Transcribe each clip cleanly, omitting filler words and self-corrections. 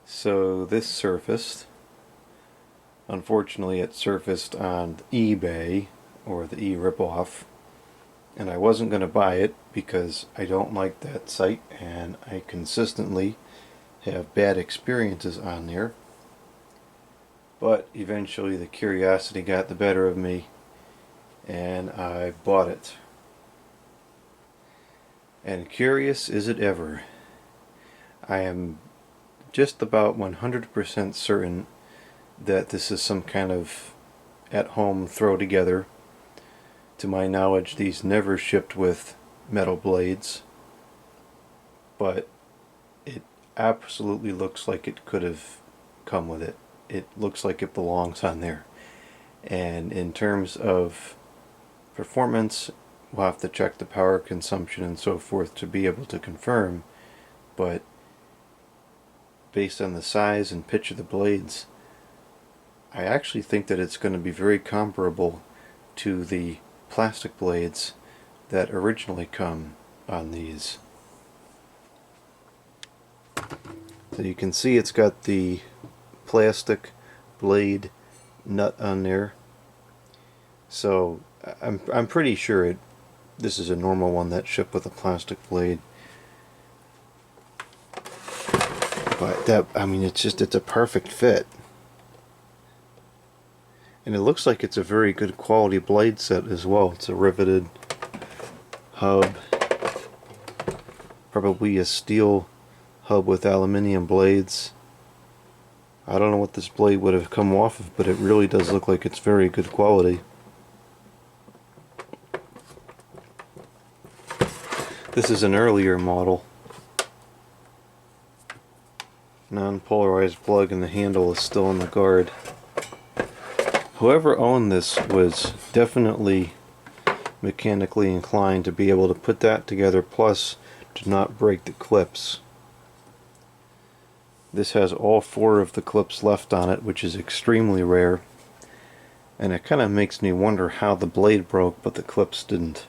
So this surfaced. Unfortunately, it surfaced on eBay, or the e-ripoff, and I wasn't going to buy it because I don't like that site and I consistently have bad experiences on there. But eventually the curiosity got the better of me and I bought it. And curious is it ever. I am just about 100% certain that this is some kind of at-home throw together. To my knowledge, these never shipped with metal blades, but it absolutely looks like it could have come with it. It looks like it belongs on there. And in terms of performance, we'll have to check the power consumption and so forth to be able to confirm, but based on the size and pitch of the blades, I actually think that it's going to be very comparable to the plastic blades that originally come on these. So you can see it's got the plastic blade nut on there. So I'm pretty sure this is a normal one that shipped with a plastic blade. But it's a perfect fit. And it looks like it's a very good quality blade set as well. It's a riveted hub, probably a steel hub with aluminium blades. I don't know what this blade would have come off of, but it really does look like it's very good quality. This is an earlier model. Non-polarized plug and the handle is still in the guard. Whoever owned this was definitely mechanically inclined to be able to put that together, plus to not break the clips. This has all 4 of the clips left on it, which is extremely rare, and it kind of makes me wonder how the blade broke but the clips didn't.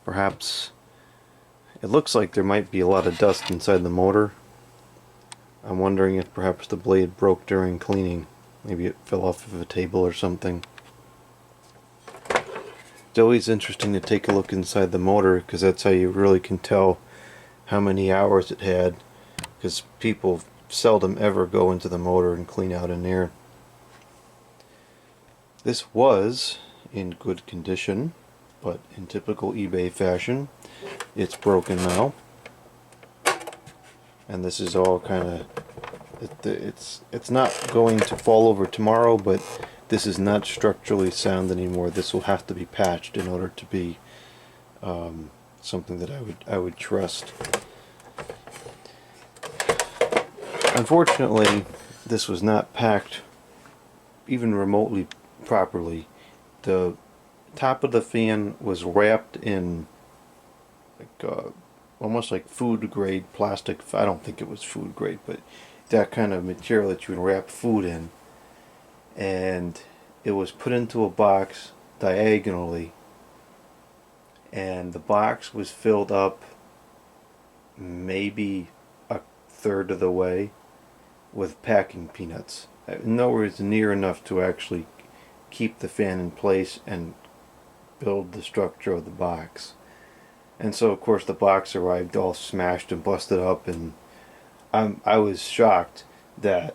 Perhaps it looks like there might be a lot of dust inside the motor. I'm wondering if perhaps the blade broke during cleaning. Maybe it fell off of a table or something. It's always interesting to take a look inside the motor, because that's how you really can tell how many hours it had, because people seldom ever go into the motor and clean out in there. This was in good condition, but in typical eBay fashion, it's broken now. And this is all kind of, it's not going to fall over tomorrow, but this is not structurally sound anymore. This will have to be patched in order to be something that I would trust. Unfortunately, this was not packed even remotely properly. The top of the fan was wrapped in almost like food grade plastic. I don't think it was food grade, but that kind of material that you would wrap food in. And it was put into a box diagonally, and the box was filled up maybe a third of the way with packing peanuts. In other words, near enough to actually keep the fan in place and build the structure of the box. And so of course the box arrived all smashed and busted up, and I was shocked that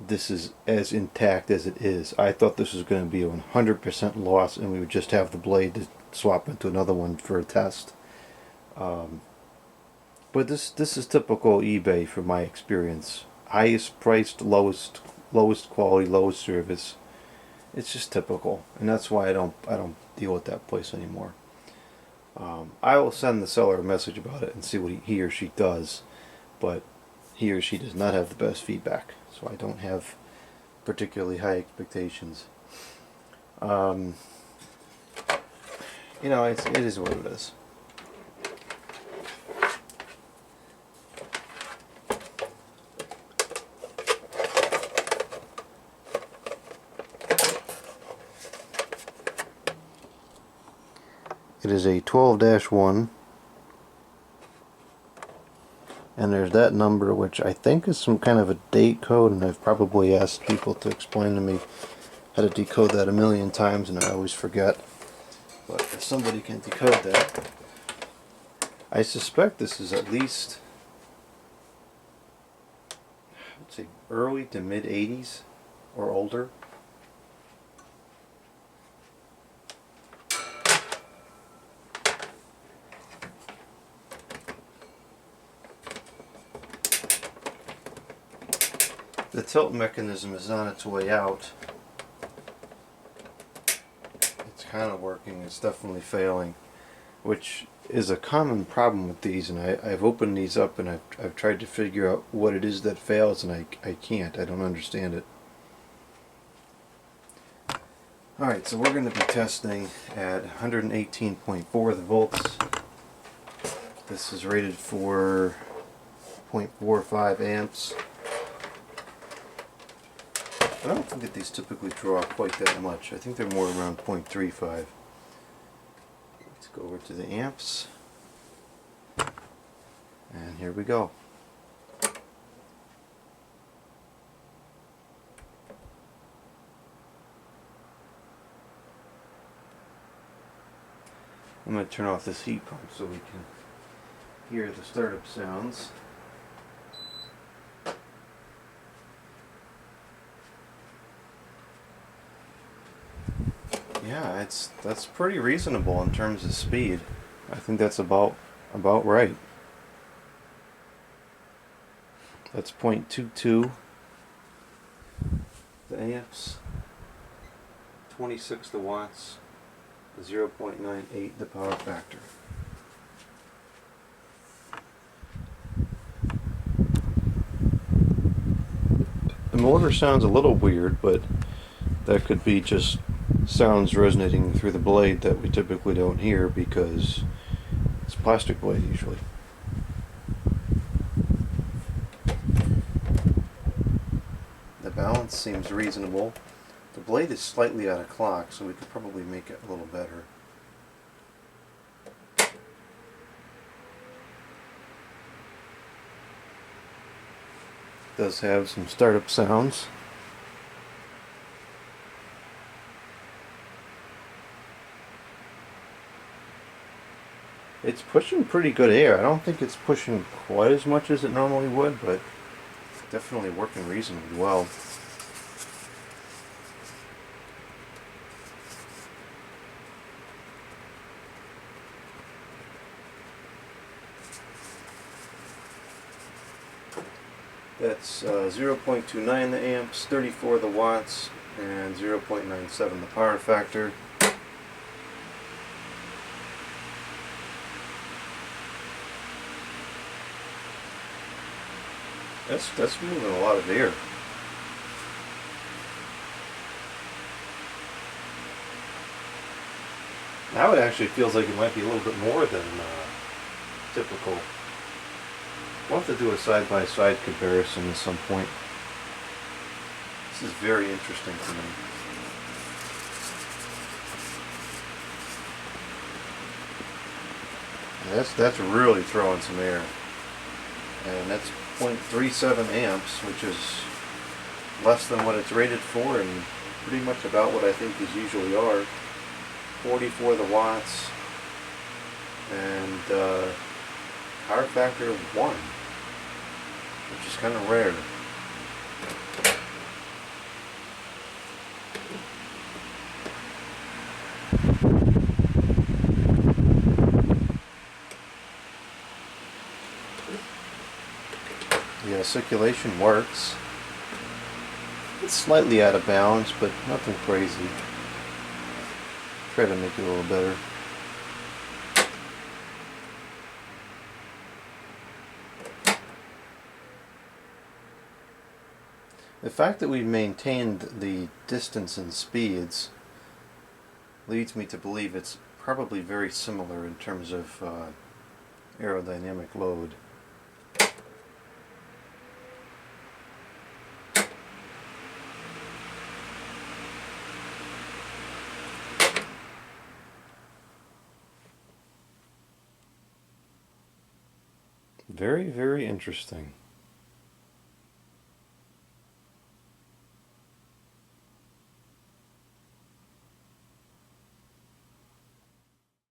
this is as intact as it is. I thought this was going to be a 100% loss and we would just have the blade to swap into another one for a test. But this is typical eBay from my experience. Highest priced, lowest quality, lowest service. It's just typical, and that's why I don't deal with that place anymore. I will send the seller a message about it and see what he or she does, but he or she does not have the best feedback, so I don't have particularly high expectations. You know, it is what it is. It is a 12-1 And there's that number, which I think is some kind of a date code, and I've probably asked people to explain to me how to decode that a million times, and I always forget. But if somebody can decode that, I suspect this is at least, I'd say, early to mid 80s or older. The tilt mechanism is on its way out. It's kind of working, it's definitely failing, which is a common problem with these, and I've opened these up and I've tried to figure out what it is that fails, and I can't. I don't understand it. Alright, so we're going to be testing at 118.4 volts. This is rated for 0.45 amps. I don't think that these typically draw quite that much. I think they're more around 0.35. Let's go over to the amps. And here we go. I'm going to turn off this heat pump so we can hear the startup sounds. Yeah, that's pretty reasonable in terms of speed. I think that's about right. That's 0.22 the amps, 26 the watts, 0.98 the power factor. The motor sounds a little weird, but that could be just sounds resonating through the blade that we typically don't hear because it's a plastic blade usually. The balance seems reasonable. The blade is slightly out of clock, so we could probably make it a little better. It does have some startup sounds. It's pushing pretty good air. I don't think it's pushing quite as much as it normally would, but it's definitely working reasonably well. That's 0.29 the amps, 34 the watts, and 0.97 the power factor. That's moving a lot of air. Now it actually feels like it might be a little bit more than typical. We'll have to do a side-by-side comparison at some point. This is very interesting to me. That's really throwing some air. And that's 0.37 amps, which is less than what it's rated for and pretty much about what I think these usually are. 44 the watts and power factor of 1, which is kind of rare. The circulation works. It's slightly out of balance, but nothing crazy. Try to make it a little better. The fact that we've maintained the distance and speeds leads me to believe it's probably very similar in terms of aerodynamic load. Very, very interesting.